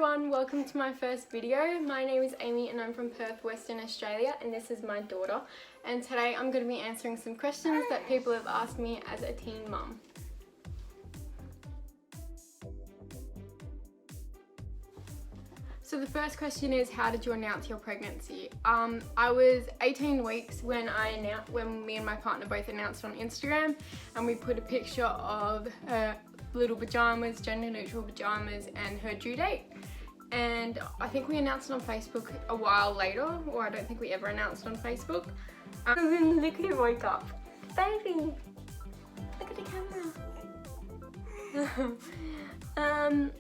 everyone, welcome to my first video. My name is Amy and I'm from Perth, Western Australia, and this is my daughter. And today I'm going to be answering some questions that people have asked me as a teen mum. So the first question is, how did you announce your pregnancy? I was 18 weeks when me and my partner both announced on Instagram, and we put a picture of her little pajamas, gender neutral pajamas, and her due date. And I think we announced it on Facebook a while later, or I don't think we ever announced on Facebook. Look who woke up. Baby! Look at the camera.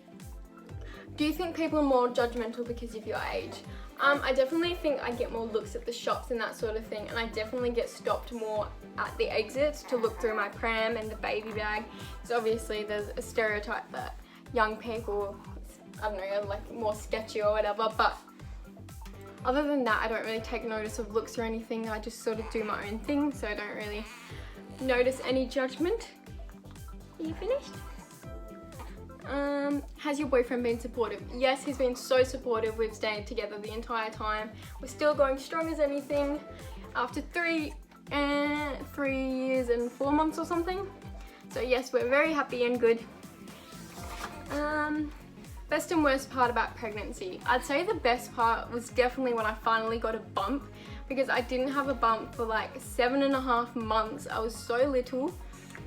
Do you think people are more judgmental because of your age? I definitely think I get more looks at the shops and that sort of thing, and I definitely get stopped more at the exits to look through my pram and the baby bag. So obviously there's a stereotype that young people, I don't know, are like more sketchy or whatever, but other than that I don't really take notice of looks or anything. I just sort of do my own thing, so I don't really notice any judgment. Are you finished? Has your boyfriend been supportive? Yes, he's been so supportive. We've stayed together the entire time. We're still going strong as anything after 3 years and 4 months or something. So yes, we're very happy and good. Best and worst part about pregnancy. I'd say the best part was definitely when I finally got a bump, because I didn't have a bump for like 7.5 months. I was so little.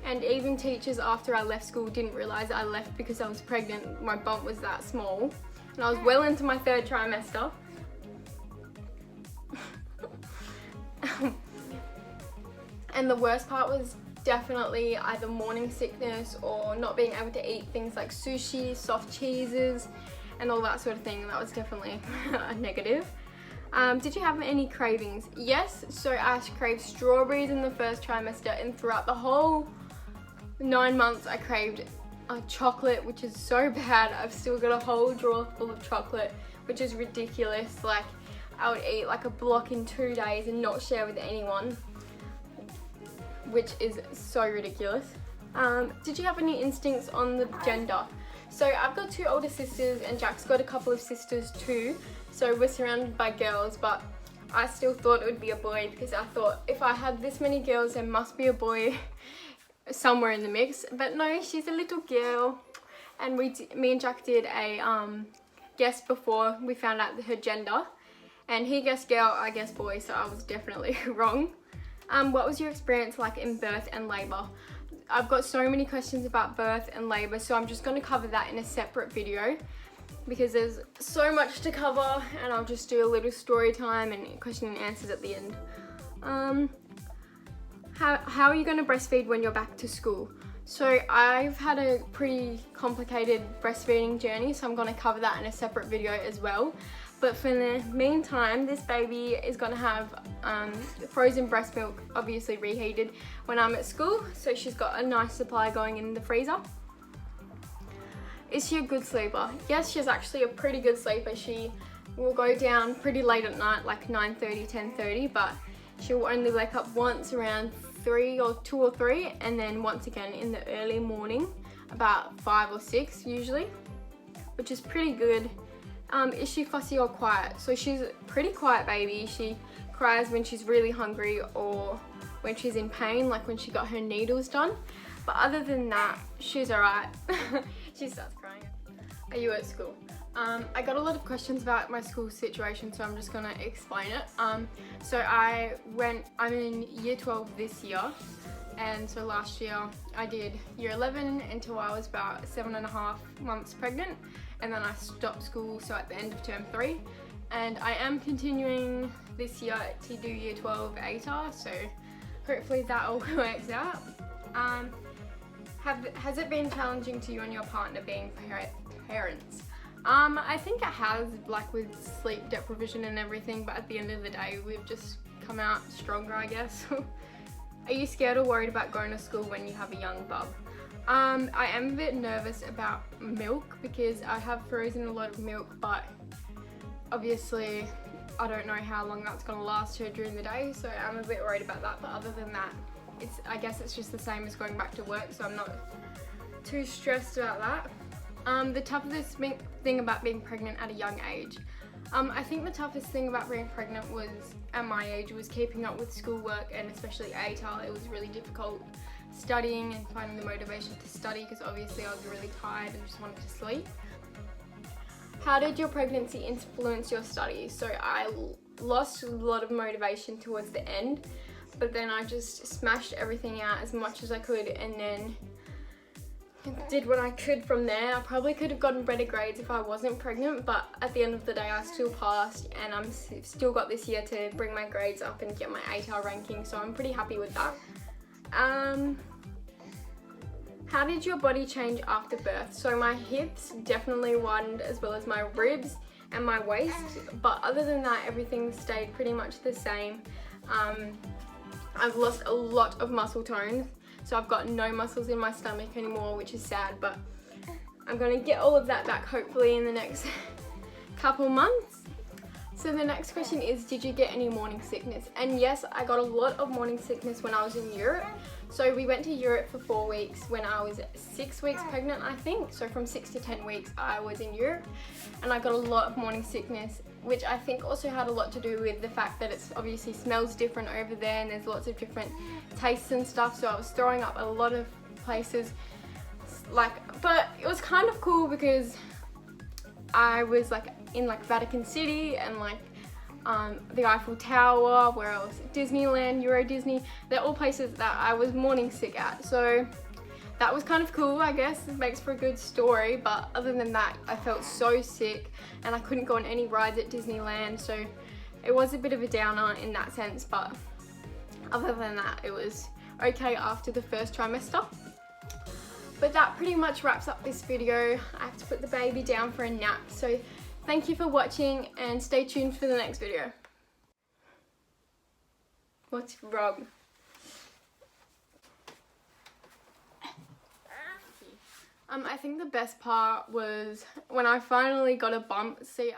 And even teachers after I left school didn't realise I left because I was pregnant. My bump was that small. And I was well into my 3rd trimester. And the worst part was definitely either morning sickness or not being able to eat things like sushi, soft cheeses, and all that sort of thing. That was definitely a negative. Did you have any cravings? Yes, so I craved strawberries in the 1st trimester, and throughout the whole 9 months I craved chocolate, which is so bad. I've still got a whole drawer full of chocolate, which is ridiculous. Like, I would eat like a block in 2 days and not share with anyone, which is so ridiculous. Did you have any instincts on the gender? So I've got 2 older sisters and Jack's got a couple of sisters too, so we're surrounded by girls, but I still thought it would be a boy because I thought if I had this many girls there must be a boy somewhere in the mix. But no, she's a little girl. And me and Jack did a guess before we found out her gender, and he guessed girl, I guessed boy, so I was definitely wrong. What was your experience like in birth and labour? I've got so many questions about birth and labour, so I'm just going to cover that in a separate video because there's so much to cover, and I'll just do a little story time and question and answers at the end. How are you going to breastfeed when you're back to school? So I've had a pretty complicated breastfeeding journey, so I'm going to cover that in a separate video as well. But for the meantime, this baby is going to have frozen breast milk, obviously reheated, when I'm at school. So she's got a nice supply going in the freezer. Is she a good sleeper? Yes, she's actually a pretty good sleeper. She will go down pretty late at night, like 9:30, 10:30, but she will only wake up once around 2 or 3, and then once again in the early morning, about 5 or 6 usually, which is pretty good. Is she fussy or quiet? So she's a pretty quiet baby. She cries when she's really hungry or when she's in pain, like when she got her needles done. But other than that, she's alright. She starts crying. Are you at school? I got a lot of questions about my school situation, so I'm just gonna explain it. So I'm in year 12 this year, and so last year I did year 11 until I was about 7.5 months pregnant, and then I stopped school, so at the end of term 3, and I am continuing this year to do year 12 ATAR, so hopefully that all works out. Has it been challenging to you and your partner being parents? I think it has, like with sleep deprivation and everything, but at the end of the day we've just come out stronger, I guess. Are you scared or worried about going to school when you have a young bub? I am a bit nervous about milk because I have frozen a lot of milk, but obviously I don't know how long that's going to last her during the day, so I'm a bit worried about that. But other than that, I guess it's just the same as going back to work, so I'm not too stressed about that. The toughest thing about being pregnant at a young age. I think the toughest thing about being pregnant was, at my age, was keeping up with schoolwork, and especially ATAR. It was really difficult studying and finding the motivation to study because obviously I was really tired and just wanted to sleep. How did your pregnancy influence your studies? So I lost a lot of motivation towards the end, but then I just smashed everything out as much as I could and then did what I could from there. I probably could have gotten better grades if I wasn't pregnant, but at the end of the day I still passed, and I'm still got this year to bring my grades up and get my ATAR ranking, so I'm pretty happy with that. How did your body change after birth? So my hips definitely widened, as well as my ribs and my waist, but other than that everything stayed pretty much the same. I've lost a lot of muscle tone, so I've got no muscles in my stomach anymore, which is sad, but I'm going to get all of that back hopefully in the next couple months. So the next question is, did you get any morning sickness? And yes, I got a lot of morning sickness when I was in Europe. So we went to Europe for 4 weeks when I was 6 weeks pregnant, I think. So from 6 to 10 weeks I was in Europe, and I got a lot of morning sickness, which I think also had a lot to do with the fact that it's obviously smells different over there and there's lots of different tastes and stuff. So I was throwing up a lot of places, but it was kind of cool because I was in Vatican City and the Eiffel Tower, where else? Disneyland, Euro Disney. They're all places that I was morning sick at. So that was kind of cool, I guess. It makes for a good story, but other than that, I felt so sick and I couldn't go on any rides at Disneyland. So it was a bit of a downer in that sense, but other than that, it was okay after the first trimester. But that pretty much wraps up this video. I have to put the baby down for a nap. So thank you for watching and stay tuned for the next video. What's wrong? I think the best part was when I finally got a bump. See,